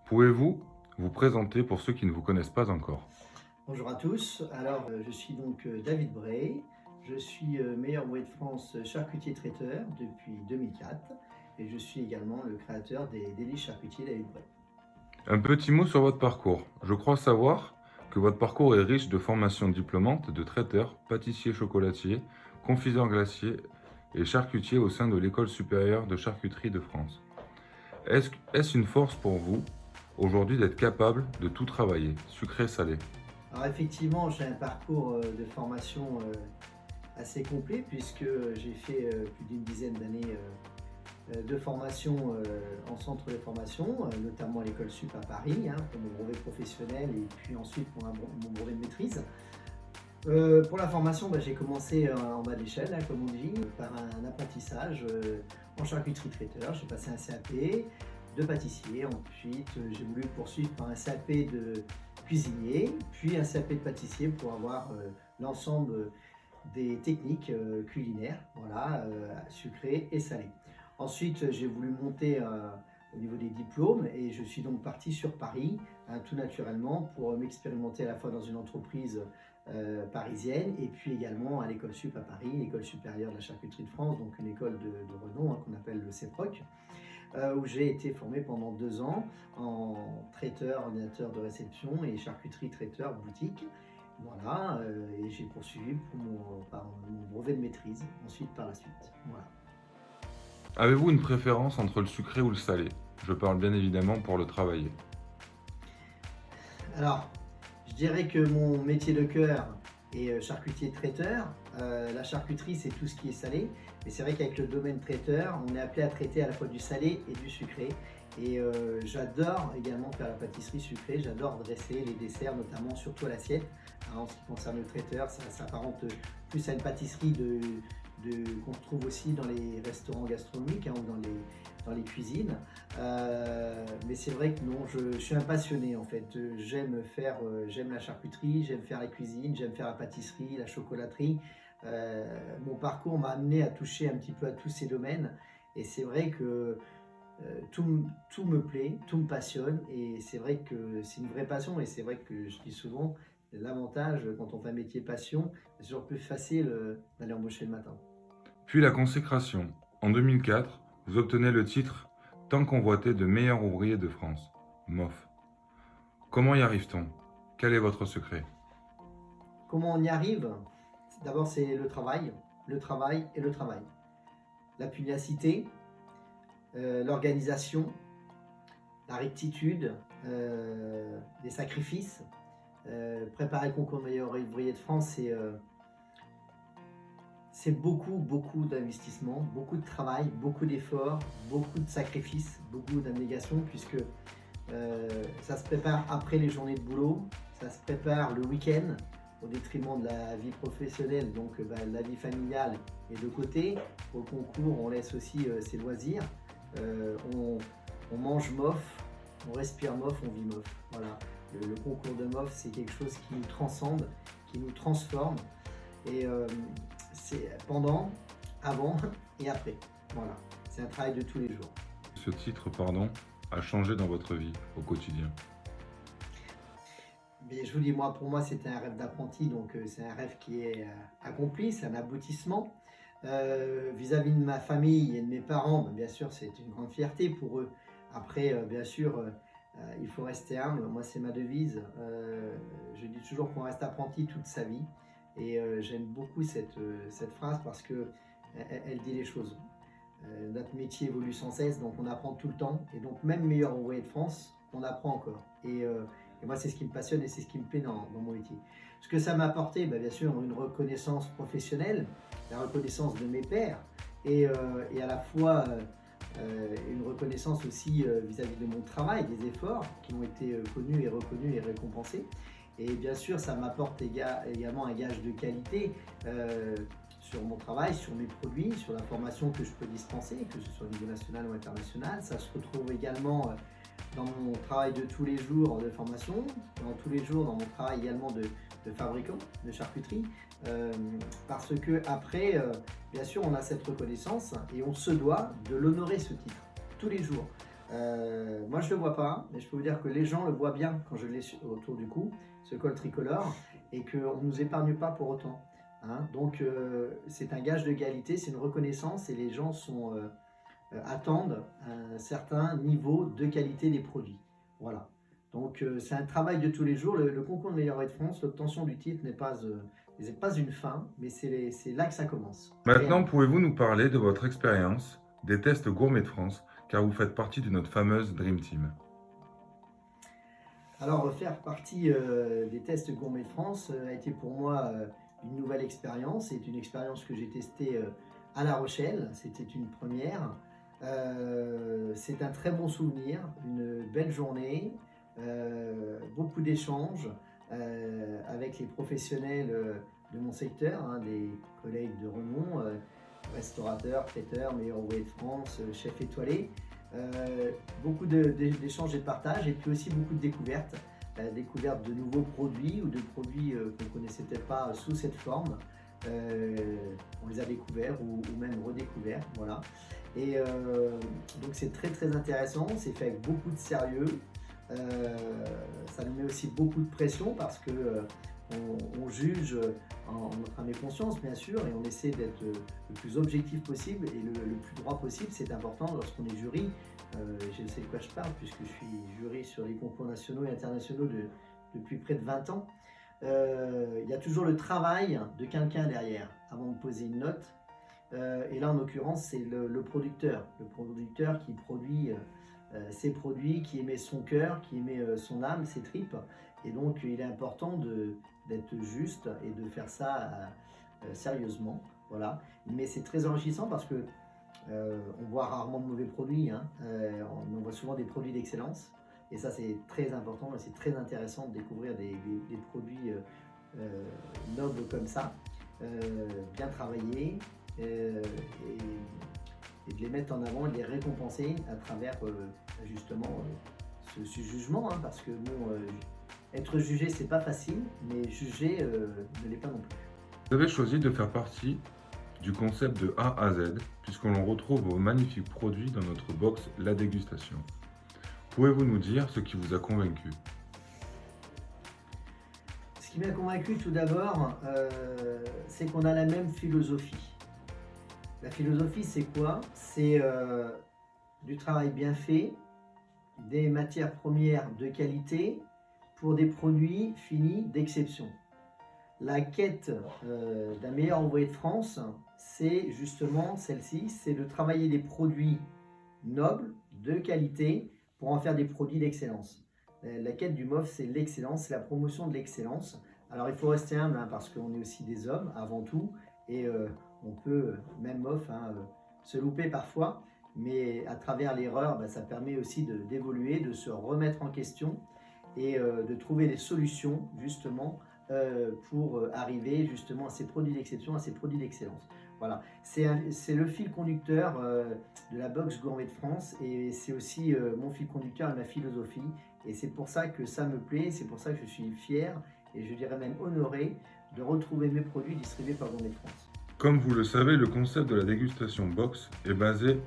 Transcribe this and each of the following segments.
Pouvez-vous vous présenter pour ceux qui ne vous connaissent pas encore? Bonjour à tous, alors je suis donc David Bray, je suis meilleur ouvrier de France charcutier traiteur depuis 2004 et je suis également le créateur des délices charcutiers David Bray. Un petit mot sur votre parcours. Je crois savoir que votre parcours est riche de formations diplômantes de traiteur, pâtissier chocolatier, confiseur glacier et charcutier au sein de l'École supérieure de charcuterie de France. Est-ce une force pour vous aujourd'hui d'être capable de tout travailler, sucré-salé? Alors effectivement j'ai un parcours de formation assez complet puisque j'ai fait plus d'une dizaine d'années de formation en centre de formation, notamment à l'école sup à Paris pour mon brevet professionnel et puis ensuite pour mon brevet de maîtrise. Pour la formation, j'ai commencé en bas de l'échelle, comme on dit, par un apprentissage en charcuterie traiteur. J'ai passé un CAP de pâtissier, ensuite j'ai voulu poursuivre par un CAP de cuisinier, puis un CAP de pâtissier pour avoir l'ensemble des techniques culinaires, voilà, sucrées et salées. Ensuite, j'ai voulu monter au niveau des diplômes et je suis donc parti sur Paris, tout naturellement, pour m'expérimenter à la fois dans une entreprise parisienne et puis également à l'école sup à Paris, l'école supérieure de la charcuterie de France, donc une école de renom qu'on appelle le CEPROC, où j'ai été formé pendant 2 ans en traiteur, ordinateur de réception et charcuterie traiteur boutique. Voilà, et j'ai poursuivi par mon brevet de maîtrise ensuite par la suite. Voilà. Avez-vous une préférence entre le sucré ou le salé? Je parle bien évidemment pour le travailler. Alors, je dirais que mon métier de cœur est charcutier traiteur. La charcuterie, c'est tout ce qui est salé. Mais c'est vrai qu'avec le domaine traiteur, on est appelé à traiter à la fois du salé et du sucré. Et j'adore également faire la pâtisserie sucrée. J'adore dresser les desserts, notamment surtout à l'assiette. En ce qui concerne le traiteur, ça s'apparente plus à une pâtisserie qu'on retrouve aussi dans les restaurants gastronomiques ou dans les cuisines. Mais c'est vrai que non, je suis un passionné en fait. J'aime la charcuterie, j'aime faire la cuisine, j'aime faire la pâtisserie, la chocolaterie. Mon parcours m'a amené à toucher un petit peu à tous ces domaines. Et c'est vrai que tout me plaît, tout me passionne. Et c'est vrai que c'est une vraie passion. Et c'est vrai que je dis souvent, l'avantage quand on fait un métier passion, c'est toujours plus facile d'aller embaucher le matin. Puis la consécration. En 2004, vous obtenez le titre tant convoité de meilleur ouvrier de France, MOF. Comment y arrive-t-on? Quel est votre secret? Comment on y arrive? D'abord, c'est le travail et le travail. La pugnacité, l'organisation, la rectitude, les sacrifices. Préparer le concours de meilleur ouvrier de France, c'est beaucoup d'investissement, beaucoup de travail, beaucoup d'efforts, beaucoup de sacrifices, beaucoup d'abnégation, puisque ça se prépare après les journées de boulot, ça se prépare le week-end, au détriment de la vie professionnelle, donc la vie familiale est de côté. Pour le concours, on laisse aussi ses loisirs. On mange MOF, on respire MOF, on vit MOF. Voilà. Le concours de MOF, c'est quelque chose qui nous transcende, qui nous transforme. Et c'est pendant, avant et après. Voilà. C'est un travail de tous les jours. Ce titre, pardon, a changé dans votre vie au quotidien? Mais je vous dis, pour moi, c'était un rêve d'apprenti, donc c'est un rêve qui est accompli, c'est un aboutissement. Vis-à-vis de ma famille et de mes parents, bien sûr, c'est une grande fierté pour eux. Après, bien sûr, il faut rester humble. Moi, c'est ma devise. Je dis toujours qu'on reste apprenti toute sa vie. Et j'aime beaucoup cette phrase parce qu'elle dit les choses. Notre métier évolue sans cesse, donc on apprend tout le temps. Et donc, même meilleur ouvrier de France, on apprend encore. Et moi, c'est ce qui me passionne et c'est ce qui me plaît dans mon métier. Ce que ça m'a apporté, bien sûr, une reconnaissance professionnelle, la reconnaissance de mes pairs et à la fois une reconnaissance aussi vis-à-vis de mon travail, des efforts qui ont été connus et reconnus et récompensés. Et bien sûr, ça m'apporte également un gage de qualité sur mon travail, sur mes produits, sur la formation que je peux dispenser, que ce soit au niveau national ou international. Ça se retrouve également dans mon travail de tous les jours de formation, dans tous les jours dans mon travail également de fabricant, de charcuterie, parce que après, bien sûr, on a cette reconnaissance et on se doit de l'honorer ce titre tous les jours. Moi, je ne le vois pas, mais je peux vous dire que les gens le voient bien quand je l'ai autour du cou, ce col tricolore, et qu'on ne nous épargne pas pour autant. Hein. Donc, c'est un gage de qualité, c'est une reconnaissance, et les gens attendent un certain niveau de qualité des produits. Voilà. Donc, c'est un travail de tous les jours. Le concours de meilleur oeil de France, l'obtention du titre n'est pas une fin, mais c'est là que ça commence. Maintenant, pouvez-vous nous parler de votre expérience des tests Gourmet de France, car vous faites partie de notre fameuse Dream Team? Alors, faire partie des tests Gourmet de France a été pour moi une nouvelle expérience. C'est une expérience que j'ai testée à La Rochelle. C'était une première. C'est un très bon souvenir, une belle journée, beaucoup d'échanges avec les professionnels de mon secteur, hein, des collègues de renom, restaurateurs, traiteurs, meilleurs ouvriers de France, chefs étoilés. Beaucoup d'échanges et de partages, et puis aussi beaucoup de découvertes, découverte de nouveaux produits ou de produits qu'on ne connaissait peut-être pas sous cette forme. On les a découverts ou même redécouverts, voilà. Et donc c'est très très intéressant, c'est fait avec beaucoup de sérieux. Ça nous met aussi beaucoup de pression parce que on juge en notre âme et conscience, bien sûr, et on essaie d'être le plus objectif possible et le plus droit possible. C'est important lorsqu'on est jury. Je sais de quoi je parle puisque je suis jury sur les concours nationaux et internationaux depuis près de 20 ans. Il y a toujours le travail de quelqu'un derrière avant de poser une note. Et là, en l'occurrence, c'est le producteur qui produit ses produits, qui émet son cœur, qui émet son âme, ses tripes. Et donc, il est important d'être juste et de faire ça sérieusement. Voilà. Mais c'est très enrichissant parce que on voit rarement de mauvais produits, hein. On voit souvent des produits d'excellence. Et ça, c'est très important et c'est très intéressant de découvrir des produits nobles comme ça, bien travaillés, et de les mettre en avant et de les récompenser à travers justement ce jugement, hein, parce que bon, être jugé, c'est pas facile, mais juger ne l'est pas non plus. Vous avez choisi de faire partie du concept de A à Z, puisqu'on retrouve vos magnifiques produits dans notre box La Dégustation. Pouvez-vous nous dire ce qui vous a convaincu? Ce qui m'a convaincu tout d'abord, c'est qu'on a la même philosophie. La philosophie, c'est quoi? C'est du travail bien fait, des matières premières de qualité pour des produits finis d'exception. La quête d'un meilleur ouvrier de France, c'est justement celle-ci, c'est de travailler des produits nobles, de qualité, pour en faire des produits d'excellence. La quête du MOF, c'est l'excellence, c'est la promotion de l'excellence. Alors il faut rester humble, hein, parce qu'on est aussi des hommes avant tout, et on peut, même MOF, hein, se louper parfois, mais à travers l'erreur, ça permet aussi d'évoluer, de se remettre en question et de trouver des solutions justement pour arriver justement à ces produits d'exception, à ces produits d'excellence. Voilà, c'est le fil conducteur de la box Gourmet de France, et c'est aussi mon fil conducteur et ma philosophie, et c'est pour ça que ça me plaît, c'est pour ça que je suis fier et je dirais même honoré de retrouver mes produits distribués par Gourmet de France. Comme vous le savez, le concept de la dégustation box est basé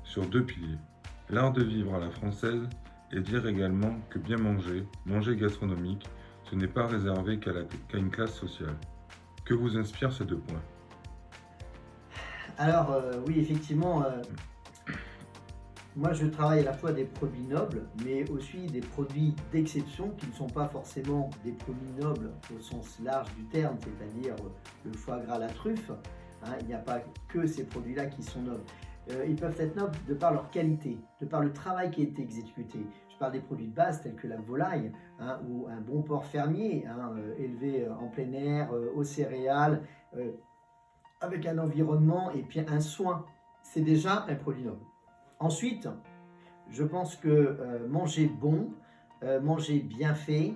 sur deux piliers. L'art de vivre à la française, et dire également que bien manger, manger gastronomique, ce n'est pas réservé qu'à une classe sociale. Que vous inspirent ces deux points? Alors oui, effectivement, moi je travaille à la fois des produits nobles, mais aussi des produits d'exception qui ne sont pas forcément des produits nobles au sens large du terme, c'est-à-dire le foie gras, la truffe. Hein, il n'y a pas que ces produits-là qui sont nobles. Ils peuvent être nobles de par leur qualité, de par le travail qui a été exécuté. Je parle des produits de base tels que la volaille, hein, ou un bon porc fermier, hein, élevé en plein air, aux céréales, avec un environnement et puis un soin. C'est déjà un produit noble. Ensuite, je pense que manger bon, manger bien fait,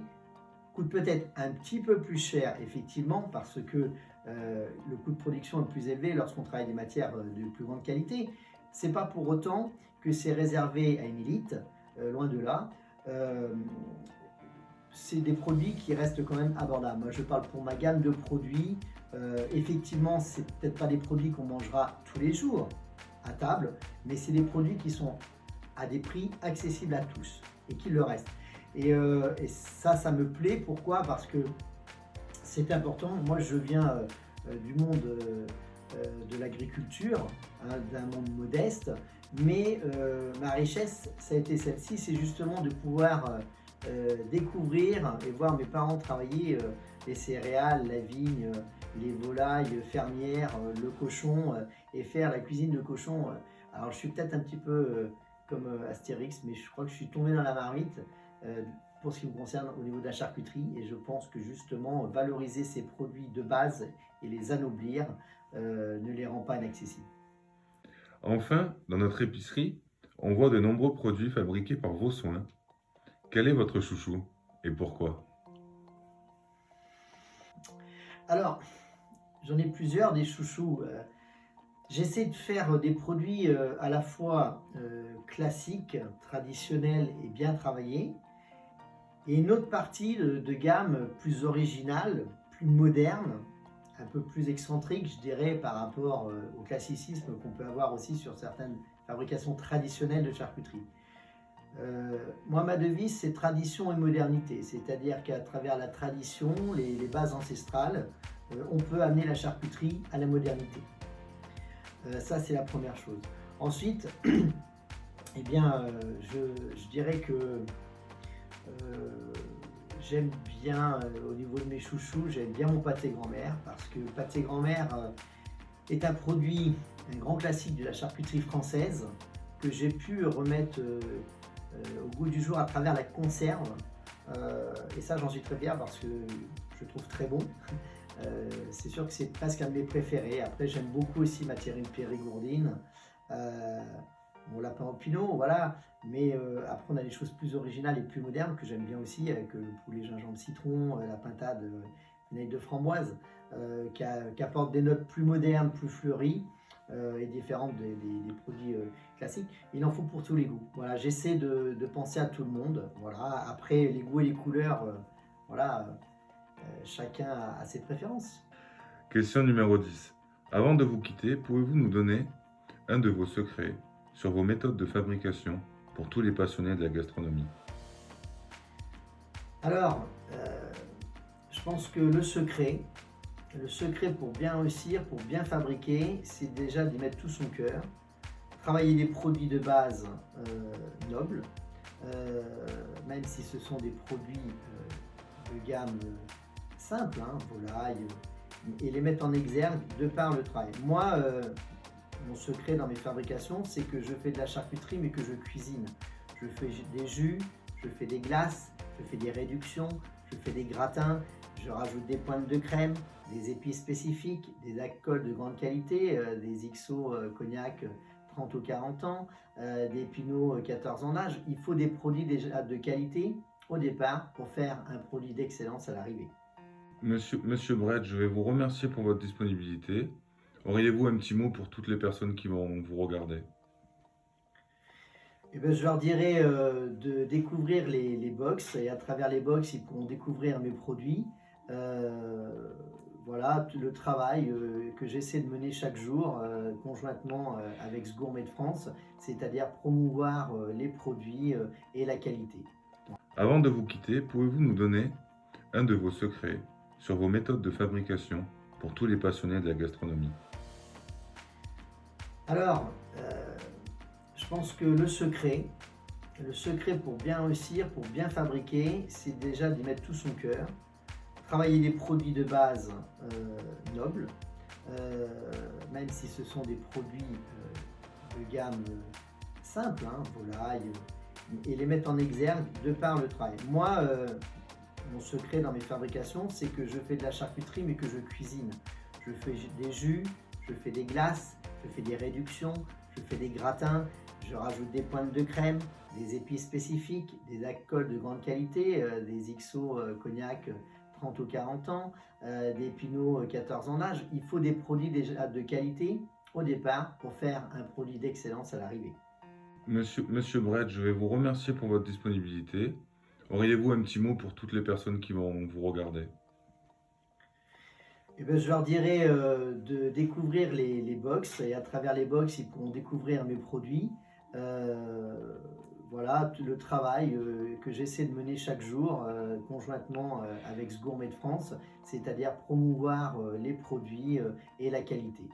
coûte peut-être un petit peu plus cher, effectivement, parce que le coût de production est plus élevé lorsqu'on travaille des matières de plus grande qualité. C'est pas pour autant que c'est réservé à une élite, loin de là. C'est des produits qui restent quand même abordables. Moi, je parle pour ma gamme de produits. Effectivement, c'est peut-être pas des produits qu'on mangera tous les jours à table, mais c'est des produits qui sont à des prix accessibles à tous et qu'il le reste. Et ça me plaît. Pourquoi? Parce que c'est important. Moi, je viens du monde de l'agriculture, hein, d'un monde modeste, mais ma richesse, ça a été celle-ci, c'est justement de pouvoir découvrir et voir mes parents travailler les céréales, la vigne, les volailles fermières, le cochon, et faire la cuisine de cochon. Alors je suis peut-être un petit peu comme Astérix, mais je crois que je suis tombé dans la marmite pour ce qui me concerne au niveau de la charcuterie, et je pense que justement valoriser ces produits de base et les anoblir ne les rend pas inaccessibles. Enfin, dans notre épicerie, on voit de nombreux produits fabriqués par vos soins. Quel est votre chouchou et pourquoi? Alors, j'en ai plusieurs des chouchous. J'essaie de faire des produits à la fois classiques, traditionnels et bien travaillés, et une autre partie de gamme plus originale, plus moderne, un peu plus excentrique, je dirais, par rapport au classicisme qu'on peut avoir aussi sur certaines fabrications traditionnelles de charcuterie. Moi, ma devise, c'est tradition et modernité, c'est-à-dire qu'à travers la tradition, les bases ancestrales, on peut amener la charcuterie à la modernité. Ça, c'est la première chose. Ensuite, eh bien, je dirais que j'aime bien, au niveau de mes chouchous, j'aime bien mon pâté grand-mère, parce que le pâté grand-mère est un produit, un grand classique de la charcuterie française, que j'ai pu remettre au goût du jour à travers la conserve. Et ça, j'en suis très fier parce que je le trouve très bon. C'est sûr que c'est presque un de mes préférés. Après, j'aime beaucoup aussi ma terrine périgourdine, mon lapin au pinot, voilà. Mais après, on a des choses plus originales et plus modernes que j'aime bien aussi, avec le poulet gingembre citron, la pintade vinaigre de framboise, qui apportent des notes plus modernes, plus fleuries, et différentes des produits classiques. Il en faut pour tous les goûts. Voilà, j'essaie de penser à tout le monde. Voilà. Après, les goûts et les couleurs, voilà, chacun a ses préférences. Question numéro 10. Avant de vous quitter, pouvez-vous nous donner un de vos secrets sur vos méthodes de fabrication pour tous les passionnés de la gastronomie? Alors, je pense que le secret pour bien réussir, pour bien fabriquer, c'est déjà d'y mettre tout son cœur. Travailler des produits de base nobles, même si ce sont des produits de gamme simple, hein, volaille, et les mettre en exergue de par le travail. Moi, mon secret dans mes fabrications, c'est que je fais de la charcuterie, mais que je cuisine. Je fais des jus, je fais des glaces, je fais des réductions, je fais des gratins, je rajoute des pointes de crème, des épices spécifiques, des alcools de grande qualité, des XO cognac 30 ou 40 ans, des pinots 14 ans d'âge. Il faut des produits déjà de qualité au départ pour faire un produit d'excellence à l'arrivée. Monsieur Brett, je vais vous remercier pour votre disponibilité. Auriez-vous un petit mot pour toutes les personnes qui vont vous regarder? Eh ben, je leur dirais de découvrir les box, et à travers les box, ils pourront découvrir mes produits. Voilà le travail que j'essaie de mener chaque jour conjointement avec ce Gourmet de France, c'est-à-dire promouvoir les produits et la qualité. Avant de vous quitter, pouvez-vous nous donner un de vos secrets sur vos méthodes de fabrication pour tous les passionnés de la gastronomie? Alors, je pense que le secret pour bien réussir, pour bien fabriquer, c'est déjà d'y mettre tout son cœur. Travailler des produits de base nobles, même si ce sont des produits de gamme simple, hein, volaille, et les mettre en exergue de par le travail. Moi, mon secret dans mes fabrications, c'est que je fais de la charcuterie, mais que je cuisine. Je fais des jus, je fais des glaces, je fais des réductions, je fais des gratins, je rajoute des pointes de crème, des épices spécifiques, des alcools de grande qualité, des XO cognac 30 ou 40 ans, des pinots 14 ans d'âge. Il faut des produits déjà de qualité au départ pour faire un produit d'excellence à l'arrivée. Monsieur Brett, je vais vous remercier pour votre disponibilité. Auriez-vous un petit mot pour toutes les personnes qui vont vous regarder? Eh ben, je leur dirais de découvrir les box, et à travers les box, ils pourront découvrir mes produits. Euh, voilà le travail que j'essaie de mener chaque jour conjointement avec ce Gourmet de France, c'est-à-dire promouvoir les produits et la qualité.